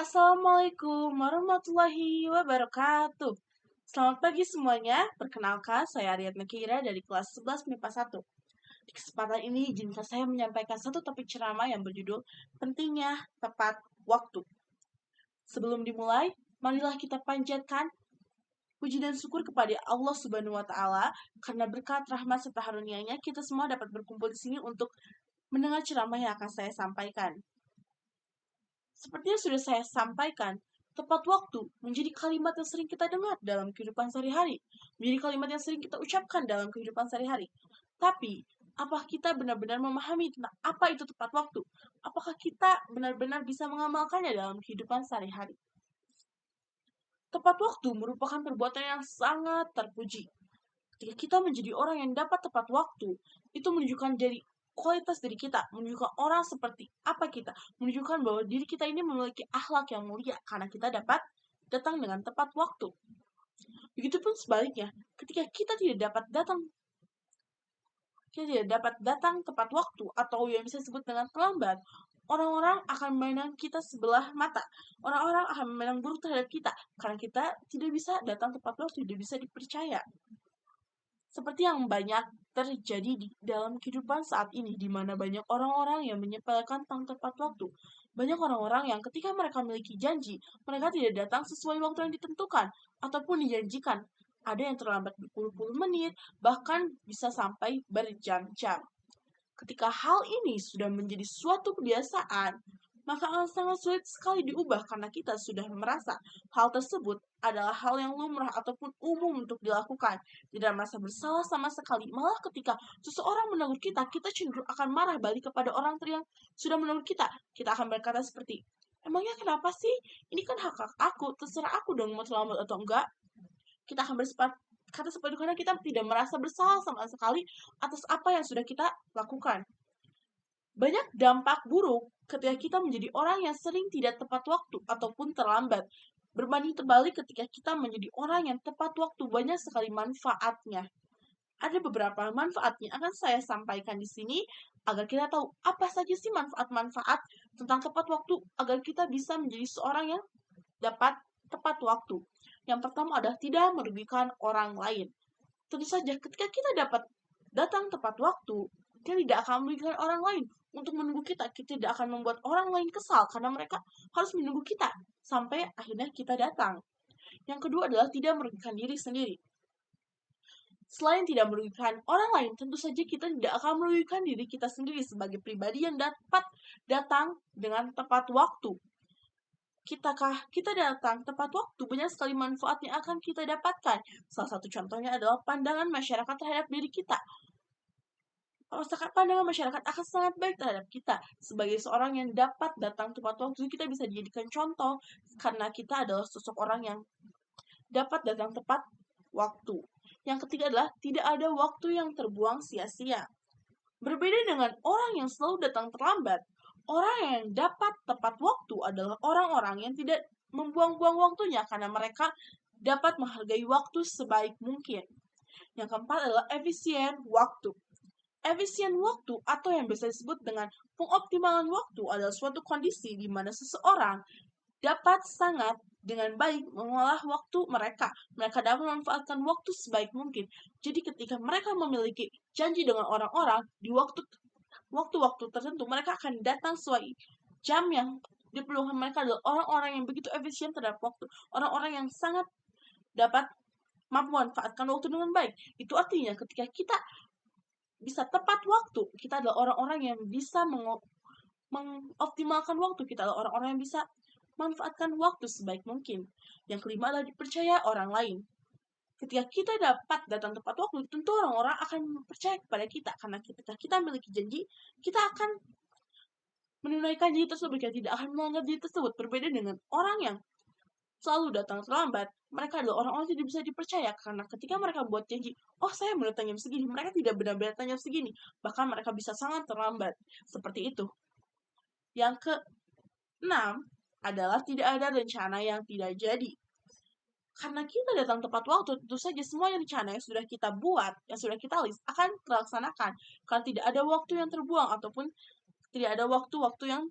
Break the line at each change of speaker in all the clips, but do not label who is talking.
Assalamualaikum warahmatullahi wabarakatuh. Selamat pagi semuanya. Perkenalkan, saya Ariadna Kira dari kelas 11 MIPA 1. Di kesempatan ini, izinkan saya menyampaikan satu topik ceramah yang berjudul Pentingnya Tepat Waktu. Sebelum dimulai, marilah kita panjatkan puji dan syukur kepada Allah Subhanahu wa Ta'ala karena berkat rahmat serta karunia-Nya kita semua dapat berkumpul di sini untuk mendengar ceramah yang akan saya sampaikan. Seperti yang sudah saya sampaikan, tepat waktu menjadi kalimat yang sering kita dengar dalam kehidupan sehari-hari, menjadi kalimat yang sering kita ucapkan dalam kehidupan sehari-hari. Tapi, apakah kita benar-benar memahami tentang apa itu tepat waktu? Apakah kita benar-benar bisa mengamalkannya dalam kehidupan sehari-hari? Tepat waktu merupakan perbuatan yang sangat terpuji. Ketika kita menjadi orang yang dapat tepat waktu, itu menunjukkan kualitas diri kita, menunjukkan orang seperti apa kita, menunjukkan bahwa diri kita ini memiliki akhlak yang mulia karena kita dapat datang dengan tepat waktu. Begitupun sebaliknya, ketika kita tidak dapat datang tepat waktu atau yang bisa disebut dengan terlambat, orang-orang akan memandang kita sebelah mata. Orang-orang akan memandang buruk terhadap kita karena kita tidak bisa datang tepat waktu, tidak bisa dipercaya. Seperti yang banyak terjadi di dalam kehidupan saat ini, di mana banyak orang-orang yang menyepelekan tentang tepat waktu. Banyak orang-orang yang ketika mereka memiliki janji, mereka tidak datang sesuai waktu yang ditentukan, ataupun dijanjikan. Ada yang terlambat berpuluh-puluh menit, bahkan bisa sampai berjam-jam. Ketika hal ini sudah menjadi suatu kebiasaan, maka akan sangat sulit sekali diubah karena kita sudah merasa hal tersebut adalah hal yang lumrah ataupun umum untuk dilakukan. Tidak merasa bersalah sama sekali. Malah ketika seseorang menegur kita, kita cenderung akan marah balik kepada orang yang sudah menegur kita. Kita akan berkata seperti, emangnya kenapa sih? Ini kan hak aku, terserah aku dong mau terlambat atau enggak. Kita akan kata seperti itu karena kita tidak merasa bersalah sama sekali atas apa yang sudah kita lakukan. Banyak dampak buruk ketika kita menjadi orang yang sering tidak tepat waktu ataupun terlambat. Berbanding terbalik ketika kita menjadi orang yang tepat waktu, banyak sekali manfaatnya. Ada beberapa manfaatnya akan saya sampaikan di sini agar kita tahu apa saja sih manfaat-manfaat tentang tepat waktu agar kita bisa menjadi seorang yang dapat tepat waktu. Yang pertama adalah tidak merugikan orang lain. Tentu saja ketika kita dapat datang tepat waktu, kita tidak akan merugikan orang lain untuk menunggu kita. Kita tidak akan membuat orang lain kesal karena mereka harus menunggu kita sampai akhirnya kita datang. Yang kedua adalah tidak merugikan diri sendiri. Selain tidak merugikan orang lain, tentu saja kita tidak akan merugikan diri kita sendiri sebagai pribadi yang dapat datang dengan tepat waktu. Kita datang tepat waktu, banyak sekali manfaat yang akan kita dapatkan. Salah satu contohnya adalah pandangan masyarakat terhadap diri kita. Pandangan masyarakat akan sangat baik terhadap kita. Sebagai seorang yang dapat datang tepat waktu, kita bisa dijadikan contoh karena kita adalah sosok orang yang dapat datang tepat waktu. Yang ketiga adalah tidak ada waktu yang terbuang sia-sia. Berbeda dengan orang yang selalu datang terlambat, orang yang dapat tepat waktu adalah orang-orang yang tidak membuang-buang waktunya karena mereka dapat menghargai waktu sebaik mungkin. Yang keempat adalah efisien waktu. Efisien waktu atau yang biasa disebut dengan pengoptimalan waktu adalah suatu kondisi di mana seseorang dapat sangat dengan baik mengolah waktu mereka. Mereka dapat memanfaatkan waktu sebaik mungkin. Jadi ketika mereka memiliki janji dengan orang-orang di waktu-waktu tertentu, mereka akan datang sesuai jam yang diperlukan. Mereka adalah orang-orang yang begitu efisien terhadap waktu. Orang-orang yang sangat dapat mampu memanfaatkan waktu dengan baik. Itu artinya ketika kita bisa tepat waktu, kita adalah orang-orang yang bisa mengoptimalkan waktu. Kita adalah orang-orang yang bisa manfaatkan waktu sebaik mungkin. Yang kelima adalah dipercaya orang lain. Ketika kita dapat datang tepat waktu, tentu orang-orang akan percaya kepada kita. Karena ketika kita memiliki janji, kita akan menunaikan janji tersebut. Kita tidak akan melanggar janji tersebut. Berbeda dengan orang yang selalu datang terlambat, mereka adalah orang-orang yang tidak bisa dipercaya. Karena ketika mereka buat janji, oh saya mau datang jam segini, mereka tidak benar-benar datang jam segini. Bahkan mereka bisa sangat terlambat. Seperti itu. Yang keenam adalah tidak ada rencana yang tidak jadi. Karena kita datang tepat waktu, tentu saja semua rencana yang sudah kita buat, yang sudah kita list, akan terlaksanakan. Karena tidak ada waktu yang terbuang, ataupun tidak ada waktu-waktu yang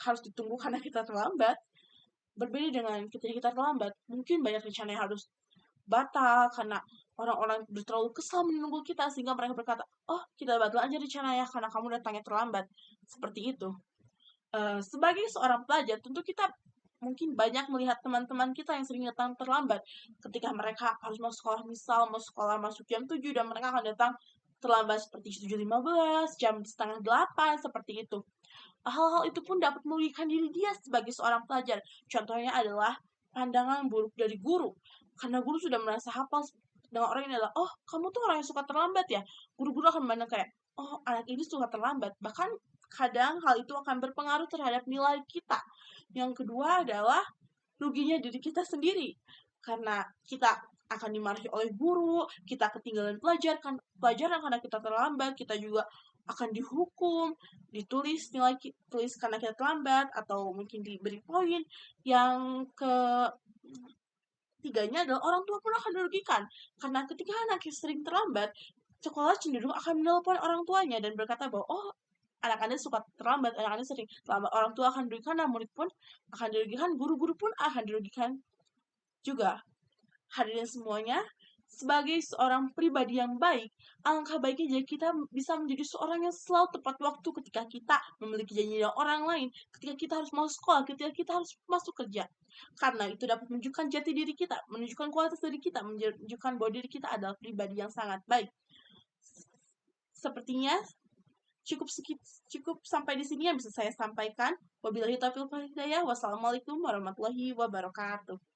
harus ditunggu karena kita terlambat. Berbeda dengan ketika kita terlambat, mungkin banyak rencana yang harus batal karena orang-orang udah terlalu kesal menunggu kita sehingga mereka berkata, oh kita batal aja rencananya karena kamu datangnya terlambat. Seperti itu. Sebagai seorang pelajar, tentu kita mungkin banyak melihat teman-teman kita yang sering datang terlambat ketika mereka harus masuk sekolah, misal mau sekolah masuk jam 7 dan mereka akan datang terlambat seperti 7.15, jam setengah 8, seperti itu. Hal-hal itu pun dapat merugikan diri dia sebagai seorang pelajar. Contohnya adalah pandangan buruk dari guru. Karena guru sudah merasa hafal dengan orang ini adalah, oh kamu tuh orang yang suka terlambat ya. Guru-guru akan memandang kayak, oh anak ini suka terlambat. Bahkan kadang hal itu akan berpengaruh terhadap nilai kita. Yang kedua adalah ruginya diri kita sendiri. Karena kita akan dimarahi oleh guru, kita ketinggalan pelajaran karena kita terlambat, kita juga akan dihukum, ditulis nilai tulis karena kita terlambat, atau mungkin diberi poin. Yang ketiganya adalah orang tua pun akan dirugikan, karena ketika anaknya sering terlambat, sekolah cenderung akan menelpon orang tuanya dan berkata bahwa, oh anak-anak suka terlambat, anak-anak sering terlambat, orang tua akan dirugikan, dan murid pun akan dirugikan, guru-guru pun akan dirugikan juga. Hadirin semuanya, sebagai seorang pribadi yang baik, alangkah baiknya jika kita bisa menjadi seorang yang selalu tepat waktu ketika kita memiliki janji dengan orang lain, ketika kita harus masuk sekolah, ketika kita harus masuk kerja. Karena itu dapat menunjukkan jati diri kita, menunjukkan kualitas diri kita, menunjukkan bahwa diri kita adalah pribadi yang sangat baik. Sepertinya cukup sampai di sini yang bisa saya sampaikan. Wabillahi taufiq wal hidayah. Wassalamualaikum warahmatullahi wabarakatuh.